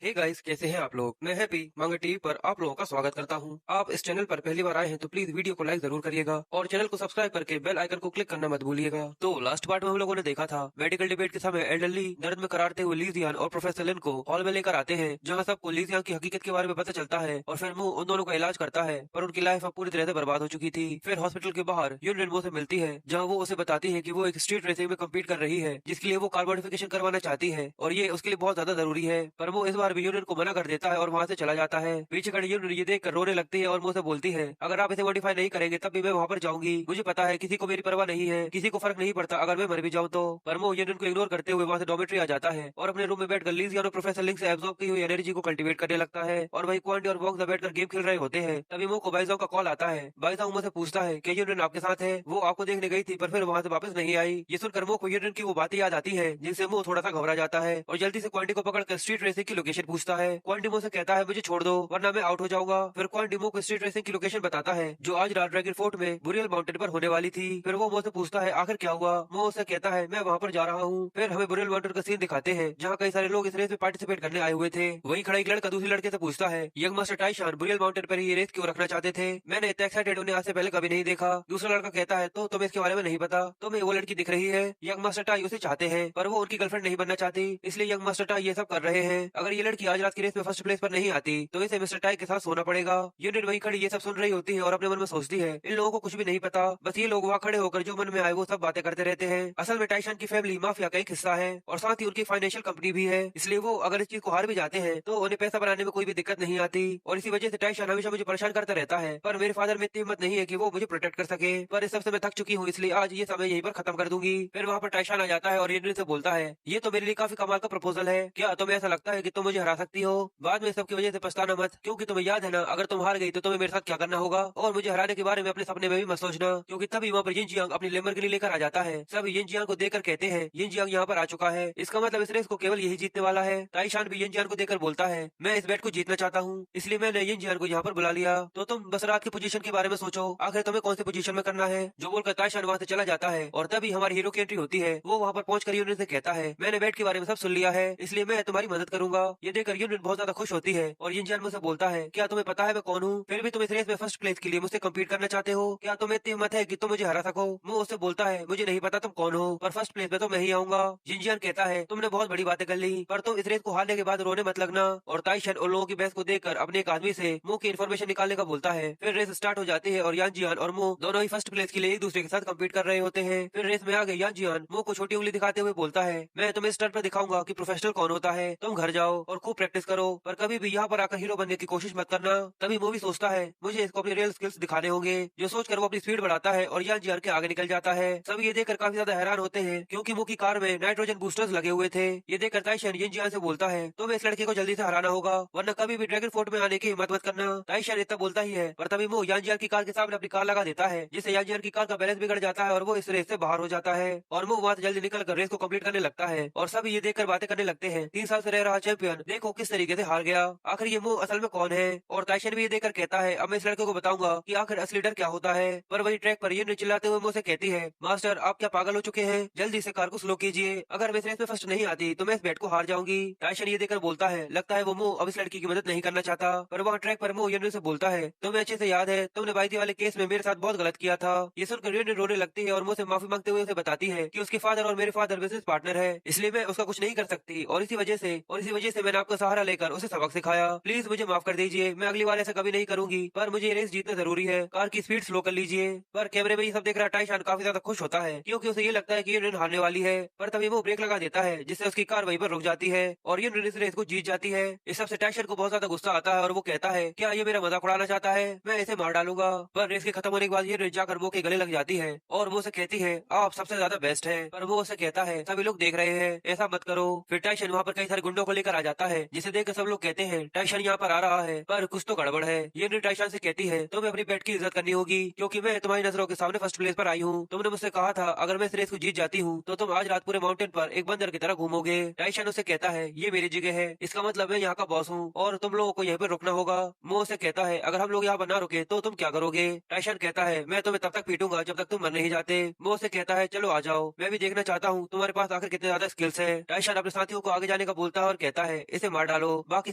Hey guys, कैसे हैं आप लोग। मैं हैप्पी मांगा टीवी पर आप लोगों का स्वागत करता हूं। आप इस चैनल पर पहली बार आए हैं तो प्लीज वीडियो को लाइक जरूर करिएगा और चैनल को सब्सक्राइब करके बेल आइकन को क्लिक करना मत भूलिएगा। तो लास्ट पार्ट में हम लोगों ने देखा था मेडिकल डिबेट के समय एल्डरली दर्द में करारते हुए लीजियन और प्रोफेसर लिन को हॉल में लेकर आते हैं, जहाँ सबको लीजियन की हकीकत के बारे में पता चलता है और फिर मुंह उन दोनों का इलाज करता है, पर उनकी लाइफ अब पूरी तरह से बर्बाद हो चुकी थी। फिर हॉस्पिटल के बाहर यूनियन वो से मिलती है, जहाँ वो उसे बताती है कि वो एक स्ट्रीट रेसिंग में कम्पीट कर रही है, जिसके लिए वो कार मॉडिफिकेशन करवाना चाहती है और ये उसके लिए बहुत ज्यादा जरूरी है। पर वो इस बार भी यूनियन को मना कर देता है और वहाँ से चला जाता है। पीछे खड़ी यूनियन ये देख कर रोने लगती है और मुझसे बोलती है, अगर आप इसे मॉडिफाई नहीं करेंगे तब भी मैं वहाँ पर जाऊंगी। मुझे पता है किसी को मेरी परवाह नहीं है, किसी को फर्क नहीं पड़ता अगर मैं मर भी जाऊँ तो। पर वो यूनियन को इग्नोर करते हुए वहाँ से डॉर्मेट्री आ जाता है और अपने रूम में बैठकर लीजियन और प्रोफेसर लिंक से एब्जॉर्ब की हुई एनर्जी को कल्टीवेट करने लगता है। और वही क्वांटी और बॉक्स बैठकर गेम खेल रहे होते हैं। तभी मो को बाइजाओ का कॉल आता है। बाइजाओ मुझसे पूछता है कि यूनियन आपके साथ है, वो आपको देखने गई थी पर फिर वहाँ से वापस नहीं आई। ये सुनकर मो को यूनियन की वो बातें याद आती है जिनसे मो थोड़ा सा घबरा जाता है और जल्दी से क्वांटी को पकड़कर स्ट्रीट रेसिंग की लोकेशन पूछता है। क्वांटी मुझसे कहता है मुझे छोड़ दो वरना मैं आउट हो जाऊंगा। फिर क्वांटी मो को स्ट्रीट रेसिंग की लोकेशन बताता है जो आज रात ड्रैगन फोर्ट में बुरियल माउंटेन पर होने वाली थी। फिर वो मुझसे पूछता है आखिर क्या हुआ। मो उससे कहता है मैं वहाँ पर जा रहा हूँ। फिर हमें बुरियल माउंटेन का सीन दिखाते हैं जहाँ कई सारे लोग इस रेस में पार्टिसिपेट करने आए हुए थे। वहीं खड़ा एक लड़का दूसरे लड़के से पूछता है यंग मास्टर टाइशान बुरियल माउंटेन पर ये रेस क्यों रखना चाहते थे, मैंने इतना एक्साइटेड उन्हें आज से पहले कभी नहीं देखा। दूसरा लड़का कहता है तो तुम्हें इसके बारे में नहीं पता, तुम्हें वो लड़की दिख रही है, यंग मास्टर टाई उसे चाहते हैं पर वो उनकी गर्लफ्रेंड नहीं बनना चाहती, इसलिए यंग मास्टर टाई ये सब कर रहे हैं। अगर ये लड़की आज रात की रेस में फर्स्ट प्लेस पर नहीं आती तो इसे मिस्टर टाई के साथ सोना पड़ेगा। यूनिट वहीं खड़ी ये सब सुन रही होती है और अपने मन में सोचती है इन लोगों को कुछ भी नहीं पता, बस ये लोग वहाँ खड़े होकर जो मन में आए वो सब बातें करते रहते हैं। असल में टाइशन की फैमिली माफिया का एक हिस्सा है और साथ ही उनकी फाइनेंशियल कंपनी भी है, इसलिए वो अगर इस चीज को हार भी जाते हैं तो उन्हें पैसा बनाने में कोई भी दिक्कत नहीं आती। और इसी वजह से टाइशन हमेशा मुझे परेशान करता रहता है, पर मेरे फादर में इतनी हिम्मत नहीं है कि वो मुझे प्रोटेक्ट कर सके। पर इस सबसे मैं थक चुकी हूँ, इसलिए आज ये समय यहीं पर खत्म कर दूंगी। फिर वहाँ पर टाइशन आ जाता है और यूनिट से बोलता है ये तो मेरे लिए काफी कमाल का प्रपोजल है, क्या तुम्हें ऐसा लगता है कि तुम मुझे हरा सकती हो। बाद में सबकी वजह से पछताना मत, क्योंकि तुम्हें याद है ना अगर तुम हार गई तो तुम्हें मेरे साथ क्या करना होगा। और मुझे हराने के बारे में अपने सपने में भी मत सोचना, क्योंकि तभी वहाँ पर यिन जियांग अपनी लेम्बोर्गिनी लेकर आ जाता है। सब यिन जियांग को देखकर कहते हैं यिन जियांग यहाँ पर आ चुका है, इसका मतलब इस रेस को केवल यही जीतने वाला है। ताइशान भी यिन जियांग को देखकर बोलता है मैं इस बैट को जीतना चाहता हूँ, इसलिए मैंने यिन जियांग को यहाँ पर बुला लिया, तो तुम बस रात की पोजीशन के बारे में सोचो, आखिर तुम्हें कौन सी पोजीशन में करना है। जो बोलकर ताइशान वहाँ से चला जाता है और तभी हमारी हीरो की एंट्री होती है। वो वहाँ पर पहुंचकर यूनियन से कहता है मैंने बैट के बारे में सब सुन लिया है, इसलिए मैं तुम्हारी मदद करूंगा। ये देखकर यूनियन बहुत ज्यादा खुश होती है और यिन जियांग मुझसे बोलता है क्या तुम्हें पता है मैं कौन हूँ, फिर भी तुम इस रेस में फर्स्ट प्लेस के लिए मुझसे कम्पीट करना चाहते हो, क्या तुम्हें इतनी हिम्मत है कि तुम मुझे हरा सको। वो उससे बोलता है मुझे नहीं पता तुम कौन हो, पर फर्स्ट प्लेस में तो मैं ही आऊंगा। जिनजियान कहता है तुमने बहुत बड़ी बातें कर ली, पर तुम इस रेस को हारने के बाद रोने मत लगना। और ताइशन उन लोगों की बहस को देखकर अपने एक आदमी से मुंह की इन्फॉर्मेशन निकालने का बोलता है। फिर रेस स्टार्ट हो जाती है और यान जियान और मुंह दोनों ही फर्स्ट प्लेस के लिए एक दूसरे के साथ कम्पीट कर रहे होते हैं। फिर रेस में आ गए यान जियान मुंह को छोटी उंगली दिखाते हुए बोलता है मैं तुम्हें स्टार्ट पर दिखाऊंगा कि प्रोफेशनल कौन होता है, तुम घर जाओ और खूब प्रैक्टिस करो, पर कभी भी यहाँ पर आकर हीरो बनने की कोशिश मत करना। तभी मूवी सोचता है मुझे इसको अपने रियल स्किल्स दिखाने होंगे, जो सोचकर वो अपनी स्पीड बढ़ाता है और यान जियान के आगे निकल जाता है। सब ये देखकर काफी ज्यादा हैरान होते हैं क्योंकि मुंह की कार में नाइट्रोजन बूस्टर्स लगे हुए थे। ये देखकर ताइशन यिन जियान से बोलता है तुम्हें इस लड़के को जल्दी से हराना होगा वरना कभी भी ड्रैगन फोर्ट में आने की हिम्मत मत करना। ताइशन इतना बोलता ही है पर तभी मुंह यान जियान की कार के सामने अपनी कार लगा देता है, जिससे यान जियान की कार का बैलेंस बिगड़ जाता है और वो इस रेस से बाहर हो जाता है। और मुंह वहाँ से जल्दी निकल कर रेस को कम्प्लीट करने लगता है और सब ये देखकर बातें करने लगते हैं 3 साल से रह रहा चैंपियन देखो किस तरीके से हार गया, आखिर ये मुंह असल में कौन है। और ताइशन भी ये देखकर कहता है अब मैं इस लड़के को बताऊंगा कि आखिर असली डर क्या होता है। पर वही ट्रैक पर ये चिल्लाते हुए मुझसे कहती है मास्टर आप क्या पागल हो चुके हैं, जल्दी से कार को स्लो कीजिए, अगर मैं इस रेस में फर्स्ट नहीं आती तो मैं इस बैट को हार जाऊंगी। ताइशन ये देखकर बोलता है लगता है वो मुंह अब इस लड़की की मदद नहीं करना चाहता। पर वहाँ ट्रैक पर मुंह यूनियन से बोलता है तुम्हें अच्छे से याद है तुमने बाइती वाले केस में मेरे साथ बहुत गलत किया था। ये सुनकर यूनियन रोने लगती है और मुझसे माफी मांगते हुए उसे बताती है कि उसके फादर और मेरे फादर बिजनेस पार्टनर है, इसलिए मैं उसका कुछ नहीं कर सकती और इसी वजह से मैंने आपका सहारा लेकर उसे सबक सिखाया, प्लीज मुझे माफ कर दीजिए, मैं अगली बार ऐसा कभी नहीं करूंगी, पर मुझे ये रेस जीतना जरूरी है, कार की स्पीड स्लो कर लीजिए। पर कैमरे में ये सब देख रहा टाइशान काफी ज्यादा खुश होता है क्योंकि उसे ये लगता है कि यूनियन हारने वाली है। पर तभी वो ब्रेक लगा देता है जिससे उसकी कार वहीं पर रुक जाती है और यूनियन इस रेस को जीत जाती है। इस सबसे टाइशन को बहुत ज्यादा गुस्सा आता है और वो कहता है क्या ये मेरा मजाक उड़ाना चाहता है, मैं इसे मार डालूंगा। पर रेस के खत्म होने के बाद ये रेस जाकर वो के गले लग जाती है और वो उसे कहती है आप सबसे ज्यादा बेस्ट है। पर वो उसे कहता है सभी लोग देख रहे हैं ऐसा मत करो। फिर टाइशन वहाँ पर कई सारे गुंडों को लेकर आ जाता है जिसे देखकर सब लोग कहते हैं टाइशन यहाँ पर आ रहा है, पर कुछ तो गड़बड़ है। ये टाइशन से कहती है तुम्हें अपनी पेट की इज्जत करनी होगी क्योंकि मैं तुम्हारी नजरों के सामने फर्स्ट प्लेस पर आई हूँ, तुमने मुझसे कहा था अगर मैं इस रेस को जीत जाती हूँ तो तुम आज रात पूरे माउंटेन पर एक बंदर की तरह घूमोगे। टाइशन उसे कहता है ये मेरी जगह है, इसका मतलब मैं यहाँ का बॉस हूँ और तुम लोगों को यहीं पर रुकना होगा। वो उसे कहता है अगर हम लोग यहाँ पर ना रुके तो तुम क्या करोगे। टाइशन कहता है मैं तुम्हें तब तक पीटूंगा जब तक तुम मर नहीं जाते। वो उसे कहता है चलो आ जाओ, मैं भी देखना चाहता हूँ तुम्हारे पास आखिर कितने ज्यादा स्किल्स है। टाइशन अपने साथियों को आगे जाने का बोलता है और कहता है इसे मार डालो, बाकी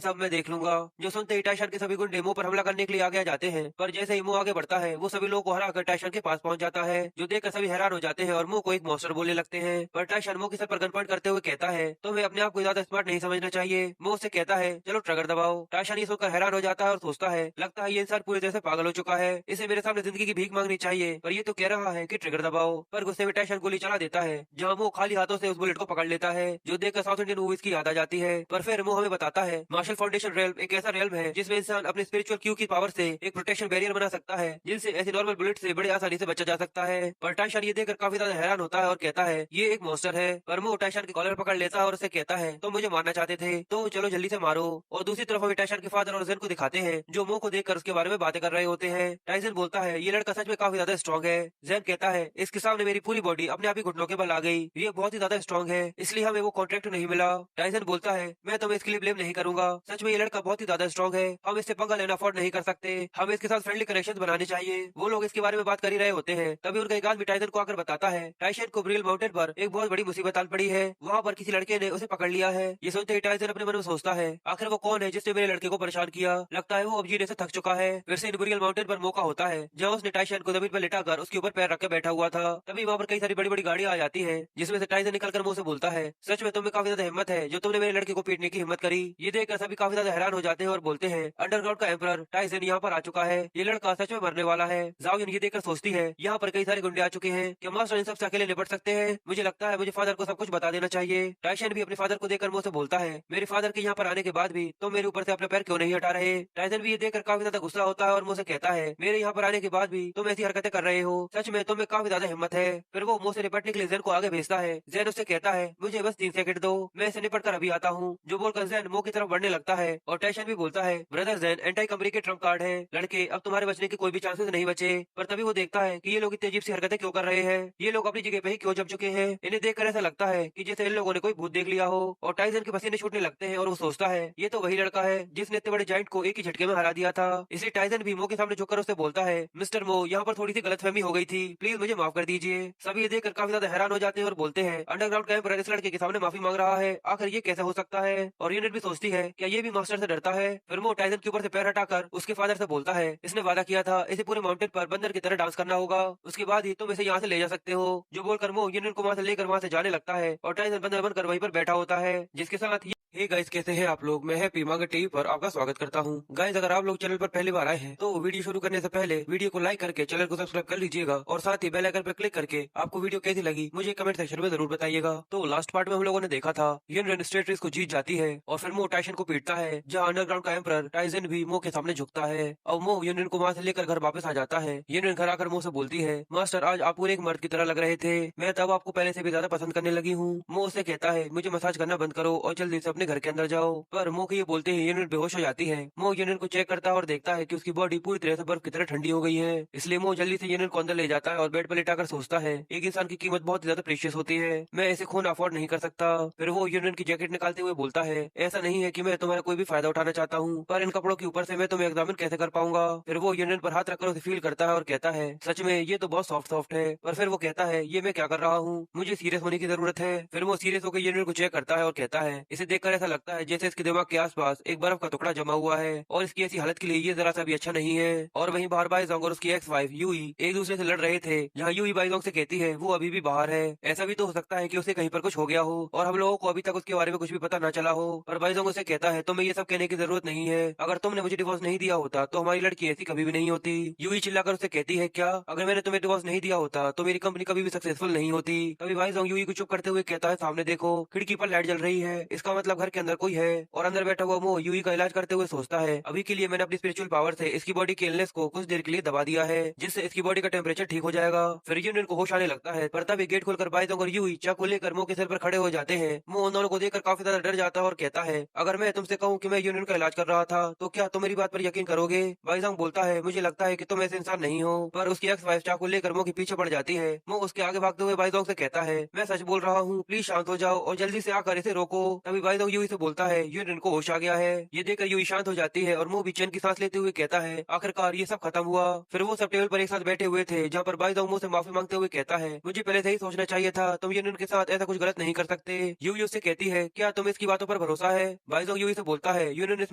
सब मैं देख लूंगा। जो सुनते ही टाइशन के सभी गुंडे मो पर हमला करने के लिए आगे आ जाते हैं, पर जैसे ही मो आगे बढ़ता है वो सभी लोगों को हराकर टाइशन के पास पहुंच जाता है, जो देखकर सभी हैरान हो जाते हैं और मो को एक मॉन्स्टर बोलने लगते हैं। पर टाइशन मो के सर पर गन पॉइंट करते हुए कहता है तुम्हें अपने आप को ज्यादा स्मार्ट नहीं समझना चाहिए। मो उससे कहता है चलो ट्रिगर दबाओ। टाइशन ये सुनकर हैरान हो जाता है और सोचता है लगता है ये इंसान पूरी तरह से पागल हो चुका है, इसे मेरे सामने जिंदगी की भीख मांगनी चाहिए, पर ये तो कह रहा है कि ट्रिगर दबाओ। पर गुस्से में टाइशन गोली चला देता है, जहाँ मो खाली हाथों से उस बुलेट को पकड़ लेता है, जो देखकर साउथ इंडियन मूवीज की याद आ जाती है। पर फिर मो हमें बताता है मार्शल फाउंडेशन रेल्म एक ऐसा रेल्म है जिसमें इंसान अपने स्पिरिचुअल क्यू की पावर से एक प्रोटेक्शन बैरियर बना सकता है, जिनसे ऐसी नॉर्मल बुलेट से बड़ी आसानी से बचा जा सकता है। पर टाइशन ये देखकर काफी ज्यादा हैरान होता है और कहता है ये एक मॉन्स्टर है। पर मो टाइशन की कॉलर पकड़ लेता है और उसे कहता है तुम मुझे मारना चाहते थे तो चलो जल्दी से मारो। और दूसरी तरफ हमें टाइसन के फादर और जेन को दिखाते हैं, जो मो को देखकर उसके बारे में बातें कर रहे होते हैं। टाइसन बोलता है ये लड़का सच में काफी ज्यादा स्ट्रॉन्ग है। जेन कहता है इसके सामने मेरी पूरी बॉडी अपने आप ही घुटनों के बल आ गई, ये बहुत ही ज्यादा स्ट्रॉन्ग है, इसलिए हमें वो कॉन्ट्रैक्ट नहीं मिला। टाइसन बोलता है मैं तुम्हें इसके लिए ब्लेम नहीं करूंगा, सच में ये लड़का बहुत ही ज्यादा स्ट्रॉन्ग है, हम इससे पंगा लेना अफोर्ड नहीं कर सकते, हमें इसके साथ फ्रेंडली कनेक्शन बनाने चाहिए। वो लोग इसके बारे में बात कर ही रहे होते हैं, तभी उनका एक आदमी टाइसन को आकर बताता है टाइसन को ब्रियल माउंटेन पर एक बहुत बड़ी मुसीबत आन पड़ी है, वहाँ पर किसी लड़के ने उसे पकड़ लिया है। ये सुनते ही टाइसन अपने मन में सोचता है आखिर वो कौन है जिसने मेरे लड़के को परेशान किया, लगता है वो अब जीने से थक चुका है। फिर से ब्रियल माउंटेन पर मौका होता है जहाँ उसने टाइसन को जमीन पर लिटाकर उसके ऊपर पैर रख के बैठा हुआ था, तभी वहाँ पर कई सारी बड़ी बड़ी गाड़ियां आ जाती है, जिसमें से टाइसन निकलकर मुंह से बोलता है सच में तुम्हें काफी ज्यादा हिम्मत है जो तुमने मेरे लड़के को पीटने की हिम्मत करी। ये देखकर सभी काफी ज्यादा हैरान हो जाते हैं और बोलते हैं अंडरग्राउंड का एम्परर टाइसन यहाँ पर आ चुका है, ये लड़का सच में मरने वाला है। जाओ ये देखकर सोचती है यहाँ पर कई सारे गुंडे आ चुके हैं, क्या मास्टर इन सबसे अकेले निपट सकते हैं, मुझे लगता है मुझे फादर को सब कुछ बता देना चाहिए। टाइसन भी अपने फादर को देखकर मुंह से बोलता है मेरे फादर के यहाँ पर आने के बाद भी तुम मेरे ऊपर से अपना पैर क्यों नहीं हटा रहे। टाइसन भी ये देखकर काफी ज्यादा गुस्सा होता है और मुझसे कहता है मेरे यहाँ पर आने के बाद भी तुम ऐसी हरकतें कर रहे हो, सच में तुम में काफी ज्यादा हिम्मत है। फिर वो मुझसे निपटने के लिए जेन को आगे भेजता है, जेन उससे कहता है मुझे बस 3 सेकंड दो, मैं इसे निपट कर अभी आता हूँ। जो बोलकर जेन मो की तरफ बढ़ने लगता है और टाइसन भी बोलता है ब्रदर जेन एंटी कंपनी के ट्रम्प कार्ड है, लड़के अब तुम्हारे बचने के कोई भी चांसेस नहीं बचे। पर तभी वो देखता है कि ये लोग इतनी अजीब सी हरकतें क्यों कर रहे हैं, ये लोग अपनी जगह पे ही क्यों जम चुके हैं। इन्हें देखकर ऐसा लगता है कि जैसे इन लोगों ने कोई भूत देख लिया हो, और टाइसन के पसीने छूटने लगते हैं और वो सोचता है ये तो वही लड़का है जिसने इतने बड़े जाइंट को एक ही झटके में हरा दिया था। इसलिए टाइसन भी मो के सामने झुककर उससे बोलता है मिस्टर मो यहाँ पर थोड़ी सी गलतफहमी हो गई थी, प्लीज मुझे माफ कर दीजिए। सभी ये देखकर काफी ज्यादा हैरान हो जाते हैं और बोलते हैं अंडरग्राउंड कैंप इस लड़के के सामने माफी मांग रहा है, आखिर ये कैसे हो सकता है। और यूनिट भी सोचती है क्या ये भी मास्टर से डरता है। फिर वो टाइसन के ऊपर से पैर हटाकर उसके फादर से बोलता है इसने वादा किया था इसे पूरे माउंटेन पर बंदर की तरह डांस करना होगा, उसके बाद ही तुम इसे यहाँ से ले जा सकते हो। जो बोलकर वो यूनिट को वहाँ से लेकर वहाँ से जाने लगता है और टाइसन बंदर बनकर वहीं पर बैठा होता है, जिसके साथ हे गाइस कैसे हैं आप लोग, मैं हैप्पी मांगा टीवी पर आपका स्वागत करता हूं। गाइस अगर आप लोग चैनल पर पहली बार आए हैं तो वीडियो शुरू करने से पहले वीडियो को लाइक करके चैनल को सब्सक्राइब कर लीजिएगा और साथ ही बेल आइकन पर क्लिक करके आपको वीडियो कैसी लगी मुझे कमेंट सेक्शन में जरूर बताइएगा। तो लास्ट पार्ट में हम लोगों ने देखा था यूनियन स्टेट रेस को जीत जाती है और फिर मो टाइसन को पीटता है, जहाँ अंडरग्राउंड का एम्परर टाइसन भी मो के सामने झुकता है और मो यूनियन को वहाँ से लेकर घर वापस आ जाता है। यूनियन घर आकर मो से बोलती है मास्टर आज आप पूरे एक मर्द की तरह लग रहे थे, मैं तब आपको पहले से भी ज्यादा पसंद करने लगी हूँ। मो उससे कहता है मुझे मसाज करना बंद करो और जल्दी से अपने घर के अंदर जाओ। पर मो के ये बोलते ही यूनियन बेहोश हो जाती है। मो यूनियन को चेक करता है और देखता है कि उसकी बॉडी पूरी तरह से बर्फ की तरह ठंडी हो गई है, इसलिए मो जल्दी से यूनियन को अंदर ले जाता है और बेड पर लेटाकर सोचता है एक इंसान की कीमत बहुत ज्यादा प्रीशियस होती है, मैं इसे खून अफोर्ड नहीं कर सकता। फिर वो यूनियन की जैकेट निकालते हुए बोलता है ऐसा नहीं है कि मैं तुम्हारा कोई भी फायदा उठाना चाहता हूँ, पर इन कपड़ों के ऊपर से मैं तुम्हें एग्जामिन कैसे कर पाऊंगा। फिर वो यूनियन पर हाथ रखकर उसे फील करता है और कहता है सच में ये तो बहुत सॉफ्ट सॉफ्ट है। पर फिर वो कहता है ये मैं क्या कर रहा हूँ, मुझे सीरियस होने की जरूरत है। फिर वो सीरियस होकर यूनियन को चेक करता है और कहता है इसे देखकर ऐसा लगता है जैसे इसके दिमाग के आसपास एक बर्फ का टुकड़ा जमा हुआ है और इसकी ऐसी हालत के लिए ये जरा सा भी अच्छा नहीं है। और वहीं बाहर बाईजोंग और उसकी एक्स वाइफ यूई एक दूसरे से लड़ रहे थे, जहाँ यूई बाईजोंग से कहती है वो अभी भी बाहर है, ऐसा भी तो हो सकता है कि उसे कहीं पर कुछ हो गया हो और हम लोगों को अभी तक उसके बारे में कुछ भी पता न चला हो। पर बाईजोंग उसे कहता है तुम्हें ये सब कहने की जरूरत नहीं है, अगर तुमने मुझे डिवोर्स नहीं दिया होता तो हमारी लड़की ऐसी कभी भी नहीं होती। यूई चिल्लाकर उसे कहती है क्या अगर मैंने तुम्हें डिवोर्स नहीं दिया होता तो मेरी कंपनी कभी भी सक्सेसफुल नहीं होती। तभी बाईजोंग यूई को चुप करते हुए कहता है सामने देखो खिड़की पर लाइट जल रही है, इसका मतलब घर के अंदर कोई है। और अंदर बैठा हुआ वो यूई का इलाज करते हुए सोचता है अभी के लिए मैंने अपनी स्पिरिचुअल पावर से इसकी बॉडी के इलनेस को कुछ देर के लिए दबा दिया है, जिससे इसकी बॉडी का टेम्परेचर ठीक हो जाएगा। फिर यूनियन को होश आने लगता है, पर तभी गेट खोलकर बाईजोंग और यूई चाकू लेकर मो के सिर पर खड़े हो जाते हैं। मो उन दोनों को देखकर काफी ज्यादा डर जाता है और कहता है अगर मैं तुमसे कहूँ कि मैं यूनियन का इलाज कर रहा था तो क्या तुम मेरी बात पर यकीन करोगे। बाईजोंग बोलता है मुझे लगता है कि तुम ऐसे इंसान नहीं हो। पर उसकी एक्स वाइफ चाकू लेकर मो के पीछे पड़ जाती है। मो उसके आगे भागते हुए बाईजोंग से कहता है मैं सच बोल रहा हूँ, प्लीज शांत हो जाओ और जल्दी से आकर इसे रोको। तभी बाईजोंग यूई से बोलता है यूनियन को होश आ गया है। ये देखकर यूई शांत हो जाती है और मुंह भी चैन की सांस लेते हुए कहता है आखिरकार ये सब खत्म हुआ। फिर वो सब टेबल पर एक साथ बैठे हुए थे जहाँ पर बाईदोंग मुंह से माफी मांगते हुए कहता है मुझे पहले से ही सोचना चाहिए था, तुम यूनियन के साथ ऐसा कुछ गलत नहीं कर सकते। यूई उससे कहती है क्या तुम इसकी बातों पर भरोसा है। बाईदोंग यूई से बोलता है यूनियन इस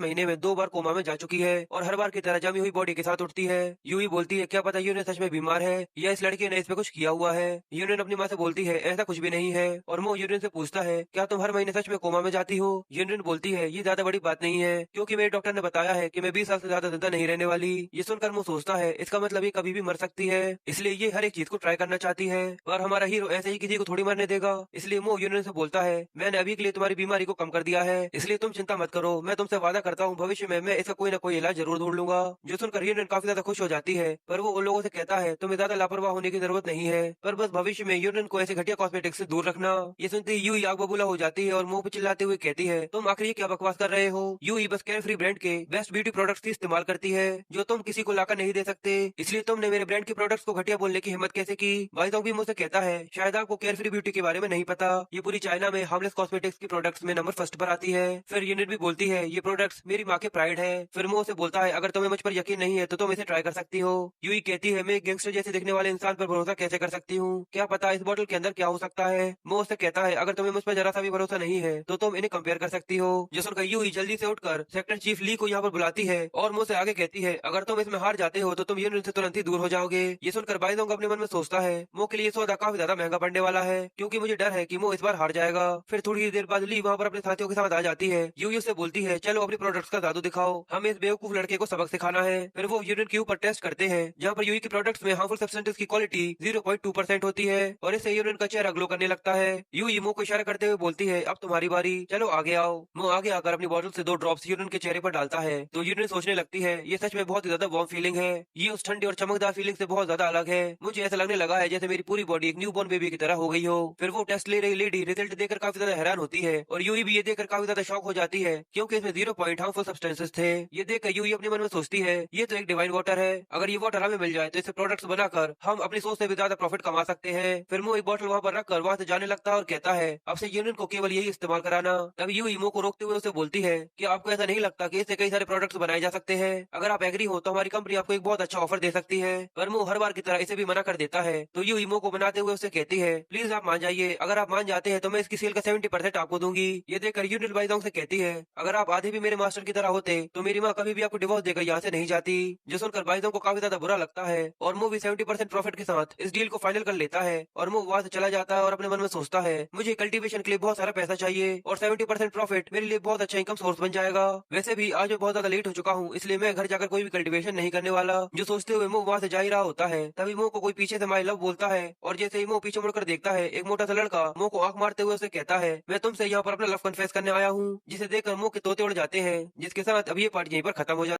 महीने में 2 बार कोमा में जा चुकी है और हर बार की तरह जमी हुई बॉडी के साथ उठती है। यूई बोलती है क्या पता यूनियन सच में बीमार है या इस लड़के ने इस पे कुछ किया हुआ है। यूनियन अपनी माँ से बोलती है ऐसा कुछ भी नहीं है और वो यूनियन से पूछता है क्या तुम हर महीने सच में कोमा में जाती हो। यूनियन बोलती है ये ज्यादा बड़ी बात नहीं है क्योंकि मेरे डॉक्टर ने बताया है कि मैं 20 साल से ज्यादा जिंदा नहीं रहने वाली। ये सुनकर वो सोचता है इसका मतलब ये कभी भी मर सकती है, इसलिए ये हर एक चीज को ट्राई करना चाहती है पर हमारा हीरो ऐसे ही किसी को थोड़ी मरने देगा। इसलिए वो यूनियन से बोलता है मैंने अभी के लिए तुम्हारी बीमारी को कम कर दिया है इसलिए तुम चिंता मत करो, मैं तुमसे वादा करता हूँ भविष्य में मैं इसका कोई ना कोई इलाज जरूर ढूंढ लूंगा। जो सुनकर यूनियन काफी ज्यादा खुश हो जाती है पर वो उन लोगों से कहता है तुम्हें ज्यादा लापरवाह होने की जरूरत नहीं है पर बस भविष्य में यूनियन को ऐसे घटिया कॉस्मेटिक्स से दूर रखना। ये सुनते ही यूई आग बबूला हो जाती है और मुंह पे चिल्लाते हुए कहती है तुम आखिर ये क्या बकवास कर रहे हो। यूई बस केयर फ्री ब्रांड के बेस्ट ब्यूटी प्रोडक्ट्स की इस्तेमाल करती है जो तुम किसी को लाकर नहीं दे सकते, इसलिए तुमने मेरे ब्रांड के प्रोडक्ट्स को घटिया बोलने की हिम्मत कैसे की। बाईदोंग भी मुझसे कहता है शायद आपको केयर फ्री ब्यूटी के बारे में नहीं पता, ये पूरी चाइना में हार्मलेस कॉस्मेटिक्स की प्रोडक्ट्स में नंबर फर्स्ट पर आती है। फिर यूनिट भी बोलती है ये प्रोडक्ट्स मेरी माँ के प्राइड है। फिर वो उसे बोलता है अगर तुम्हें मुझ पर यकीन नहीं है तो तुम इसे ट्राई कर सकती हो। यूई कहती है मैं एक गैंगस्टर जैसे दिखने वाले इंसान पर भरोसा कैसे कर सकती हूँ, क्या पता इस बोतल के अंदर क्या हो सकता है। वो उससे कहता है अगर तुम्हें मुझ पर जरा सा भी भरोसा नहीं है तो तुम इन्हें कंपेयर कर सकती हो। जो सुनकर यूई जल्दी से उठकर सेक्टर चीफ ली को यहाँ पर बुलाती है और मुझसे आगे कहती है अगर तुम इसमें हार जाते हो तो तुम यूनियन से तुरंत ही दूर हो जाओगे। ये सुनकर बाईदोंग अपने मन में सोचता है मो के लिए सौदा काफी ज्यादा महंगा पड़ने वाला है क्योंकि मुझे डर है कि वो इस बार हार जाएगा। फिर थोड़ी ही देर बाद ली वहाँ पर अपने साथियों के साथ आ जाती है। यूई उससे बोलती है चलो अपने प्रोडक्ट्स का जादू दिखाओ, हमें इस बेवकूफ लड़के को सबक सिखाना है। फिर वो यूनियन के ऊपर टेस्ट करते हैं जहाँ पर यूई के प्रोडक्ट्स में हार्मफुल सब्सटेंसेस की क्वालिटी 0.2% होती है और इससे यूनियन का चेहरा ग्लो करने लगता है। यूई मो को इशारा करते हुए बोलती है अब तुम्हारी बारी, चलो आगे आओ। मो आगे आकर अपनी बॉटल से 2 ड्रॉप्स यूनियन के चेहरे पर डालता है तो यूनियन सोचने लगती है ये सच में बहुत ही ज्यादा वार्म फीलिंग है, ये उस ठंडी और चमकदार फीलिंग से बहुत ज्यादा अलग है। मुझे ऐसा लगने लगा है जैसे मेरी पूरी बॉडी एक न्यूबॉर्न बेबी की तरह हो गई हो। फिर वो टेस्ट ले रही लेडी रिजल्ट देखकर काफी ज्यादा हैरान होती है और यूई भी ये देखकर काफी ज्यादा शॉक हो जाती है क्योंकि इसमें 0 पॉइंट हार्मफुल सब्सटेंसेस थे। ये देखकर यूई अपने मन में सोचती है ये तो एक डिवाइन वाटर है, अगर ये वाटर हमें मिल जाए तो इससे प्रोडक्ट्स बनाकर हम अपनी सोच से भी ज्यादा प्रॉफिट कमा सकते हैं। फिर वो एक बोतल वहाँ पर रखकर वहाँ से जाने लगता है और कहता है अब से यूनियन को केवल यही इस्तेमाल कराना। तभी यूई मो को रोकते हुए उसे बोलती है कि आपको ऐसा नहीं लगता कि इससे कई सारे प्रोडक्ट्स बनाए जा सकते हैं, अगर आप एग्री हो तो हमारी कंपनी आपको एक बहुत अच्छा ऑफर दे सकती है। पर वो हर बार की तरह इसे भी मना कर देता है तो यूई मो को बनाते हुए उसे कहती है प्लीज आप मान जाइए, अगर आप मान जाते हैं तो मैं इसकी सेल का 70% आपको दूंगी। ये देखकर यूनियन बाईदोंग से कहती है अगर आप आधे भी मेरे मास्टर की तरह होते तो मेरी माँ कभी भी आपको डिवोर्स देकर यहाँ से नहीं जाती। जो सुनकर बाईदोंग को काफी ज्यादा बुरा लगता है और वो भी 70% प्रॉफिट के साथ इस डील को फाइनल कर लेता है और वो वहाँ से चला जाता है और अपने मन में सोचता है मुझे कल्टीवेशन के लिए बहुत सारा पैसा चाहिए और 70% प्रॉफिट मेरे लिए बहुत अच्छा इनकम सोर्स बन जाएगा। वैसे भी आज मैं बहुत ज्यादा लेट हो चुका हूँ इसलिए मैं घर जाकर कोई भी कल्टीवेशन नहीं करने वाला। जो सोचते हुए वो वहाँ से जा ही रहा होता है तभी मो को कोई पीछे से माई लव बोलता है और जैसे ही मो पीछे मुड़कर देखता है एक मोटा सा लड़का मो को आंख मारते हुए उसे कहता है मैं तुमसे यहाँ पर अपना लव कन्फेस करने आया हूँ, जिसे देखकर मो के तोते उड़ जाते हैं। जिसके साथ अब ये पार्टी यहीं पर खत्म हो जाती है।